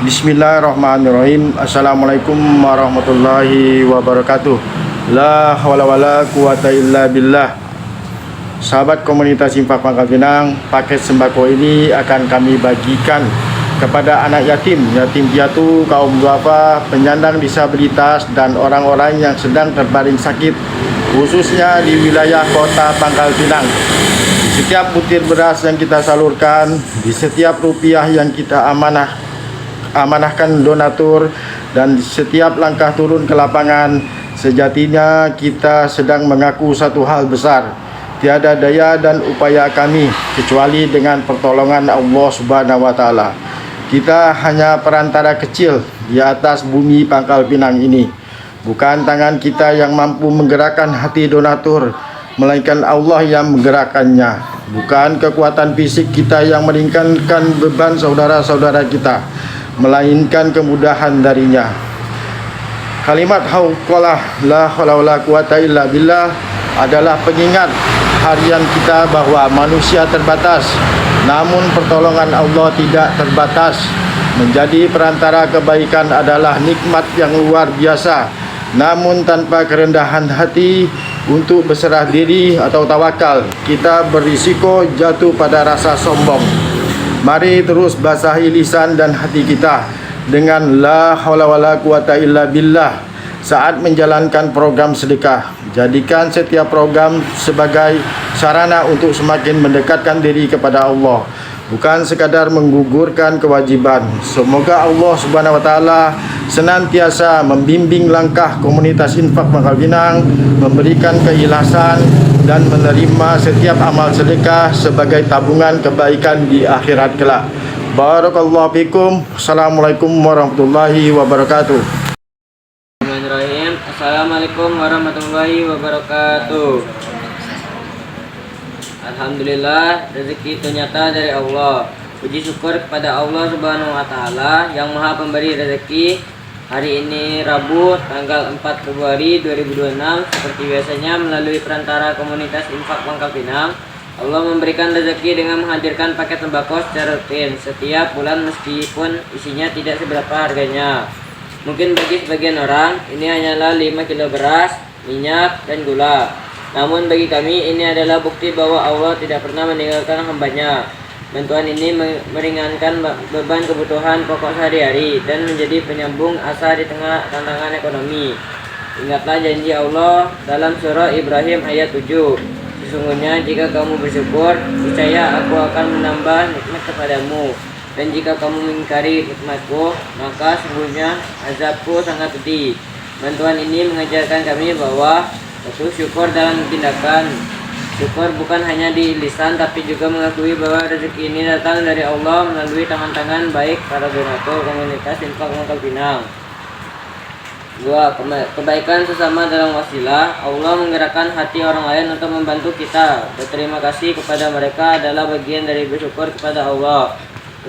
Bismillahirrahmanirrahim. Assalamualaikum warahmatullahi wabarakatuh. La hawla wala quwata illa billah. Sahabat komunitas infak Pangkal Pinang, paket sembako ini akan kami bagikan kepada anak yatim, yatim piatu, kaum duafa, penyandang disabilitas, dan orang-orang yang sedang terbaring sakit, khususnya di wilayah kota Pangkal Pinang. Setiap butir beras yang kita salurkan, di setiap rupiah yang kita amanahkan donatur, dan setiap langkah turun ke lapangan, sejatinya kita sedang mengaku satu hal besar. Tiada daya dan upaya kami kecuali dengan pertolongan Allah Subhanahu wa Ta'ala. Kita hanya perantara kecil di atas bumi Pangkal Pinang ini. Bukan tangan kita yang mampu menggerakkan hati donatur, melainkan Allah yang menggerakkannya. Bukan kekuatan fisik kita yang meringankan beban saudara-saudara kita, melainkan kemudahan darinya. Kalimat hauqalah la haula wala quwata illa billah adalah pengingat harian kita bahwa manusia terbatas, namun pertolongan Allah tidak terbatas. Menjadi perantara kebaikan adalah nikmat yang luar biasa, namun tanpa kerendahan hati untuk berserah diri atau tawakal, kita berisiko jatuh pada rasa sombong. Mari terus basahi lisan dan hati kita dengan la haula wala quwata illa billah saat menjalankan program sedekah. Jadikan setiap program sebagai sarana untuk semakin mendekatkan diri kepada Allah, bukan sekadar menggugurkan kewajiban. Semoga Allah Subhanahu wa Ta'ala senantiasa membimbing langkah komunitas infak Pangkal Pinang, memberikan keikhlasan dan menerima setiap amal sedekah sebagai tabungan kebaikan di akhirat kelak. Barakallahu fikum. Assalamualaikum warahmatullahi wabarakatuh. Bismillahirrahmanirrahim. Assalamualaikum warahmatullahi wabarakatuh. Alhamdulillah, rezeki itu nyata dari Allah. Puji syukur kepada Allah Subhanahu wa Ta'ala yang Maha Pemberi rezeki. Hari ini Rabu tanggal 4 Februari 2026, seperti biasanya melalui perantara komunitas infak Pangkal Pinang, Allah memberikan rezeki dengan menghadirkan paket sembako secara rutin setiap bulan meskipun isinya tidak seberapa harganya. Mungkin bagi sebagian orang ini hanyalah 5 kilo beras, minyak, dan gula. Namun bagi kami ini adalah bukti bahwa Allah tidak pernah meninggalkan hambanya. Bantuan ini meringankan beban kebutuhan pokok sehari-hari dan menjadi penyambung asa di tengah tantangan ekonomi. Ingatlah janji Allah dalam surah Ibrahim ayat 7. Sesungguhnya jika kamu bersyukur, niscaya aku akan menambah nikmat kepadamu. Dan jika kamu mengingkari nikmatku, maka sesungguhnya azabku sangat pedih. Bantuan ini mengajarkan kami bahwa satu syukur dalam tindakan. Syukur bukan hanya di lisan, tapi juga mengakui bahwa rezeki ini datang dari Allah melalui tangan-tangan baik para donatur komunitas infak Pangkal Pinang. 2. Kebaikan sesama dalam wasilah. Allah menggerakkan hati orang lain untuk membantu kita. Berterima kasih kepada mereka adalah bagian dari bersyukur kepada Allah.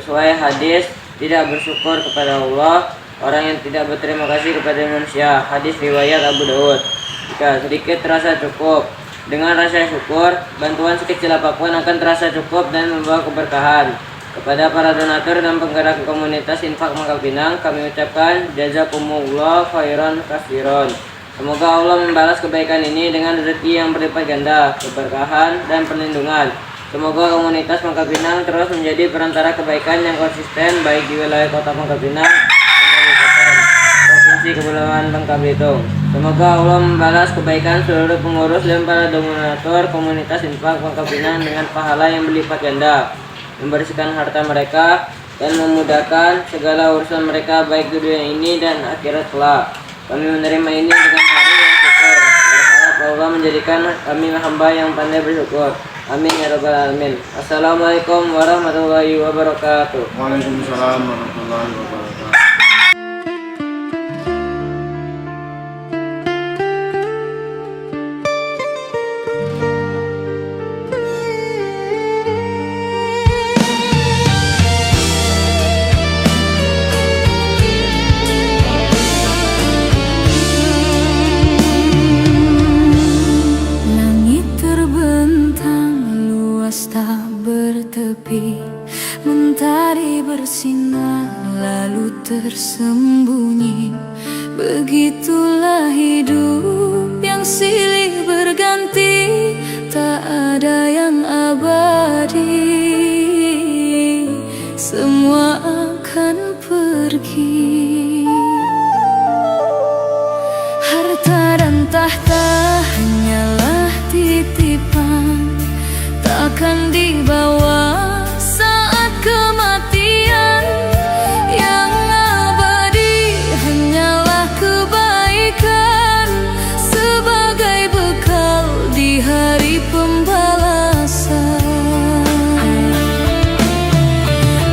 Sesuai hadis, tidak bersyukur kepada Allah orang yang tidak berterima kasih kepada manusia. Hadis riwayat Abu Daud. Jika sedikit terasa cukup, dengan rasa syukur, bantuan sekecil apapun akan terasa cukup dan membawa keberkahan. Kepada para donatur dan penggerak komunitas infak Pangkal Pinang, kami ucapkan jazakumullah khairan katsiran. Semoga Allah membalas kebaikan ini dengan rezeki yang berlipat ganda, keberkahan, dan perlindungan. Semoga komunitas Pangkal Pinang terus menjadi perantara kebaikan yang konsisten baik di wilayah kota Pangkal Pinang dan kabupaten, provinsi Kepulauan Bangka Belitung. Semoga Allah membalas kebaikan seluruh pengurus dan para donatur komunitas infak Pangkal Pinang dengan pahala yang berlipat ganda, membersihkan harta mereka dan memudahkan segala urusan mereka baik di dunia ini dan akhirat kelak. Kami menerima ini dengan hati yang syukur, berharap Allah menjadikan kami hamba yang pandai bersyukur. Amin ya rabbal alamin. Assalamualaikum warahmatullahi wabarakatuh. Waalaikumsalam warahmatullahi wabarakatuh. Tak bertepi, mentari bersinar lalu tersembunyi. Begitulah hidup yang silih berganti, tak ada yang abadi. Semua akan pergi. Harta dan tahta hanyalah titipan, takkan dibawa saat kematian. Yang abadi hanyalah kebaikan, sebagai bekal di hari pembalasan.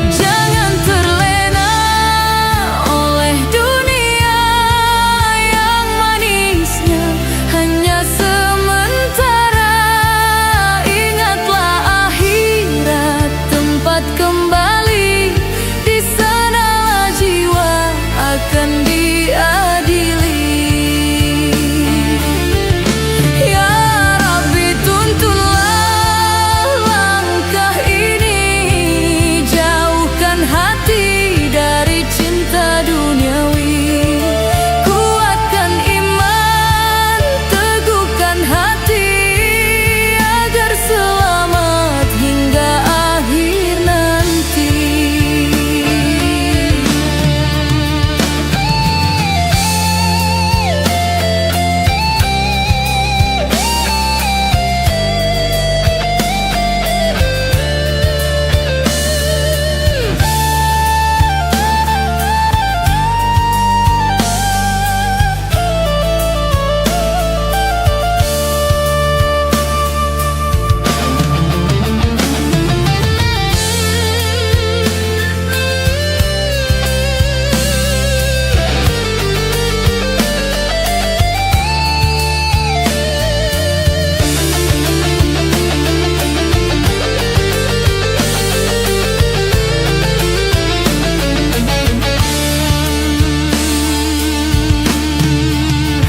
Jangan terlena oleh dunia yang manisnya hanya sementara. Ingatlah akhirat tempat kembali, di sanalah jiwa akan diadili. Ya Rabbi, tuntunlah langkah ini, jauhkan hati dari cinta duniawi. Kuatkan iman, teguhkan hati, agar selamat hingga akhir nanti.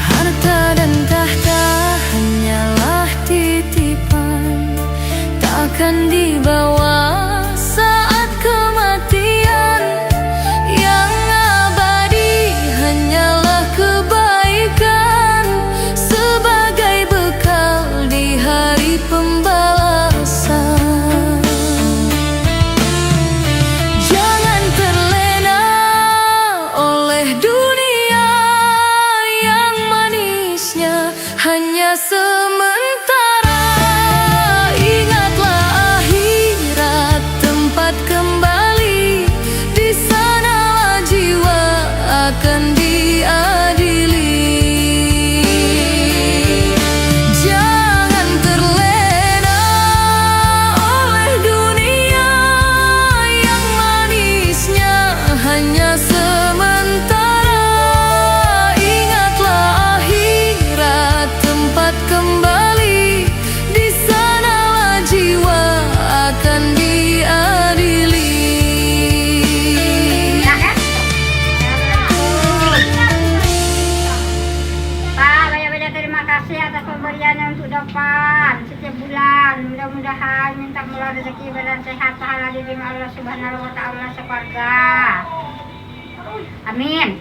Harta dan tahta hanyalah titipan, takkan dibawa saat kematian. Yang abadi hanyalah kebaikan, sebagai bekal di hari pembalasan. Jangan terlena oleh dunia yang manisnya hanya sementara. Ingatlah akhirat tempat kembali, di sanalah jiwa akan diadili. Jangan terlena oleh dunia yang manisnya hanya sementara. Ingatlah akhirat tempat kembali, di sanalah jiwa akan diadili. Pak, banyak-banyak terima kasih atas pemberiannya untuk depan setiap bulan. Mudah-mudahan minta mula rezeki badan sehat, pahala diterima Allah Subhanahu wa Ta'ala sekeluarga. Amin.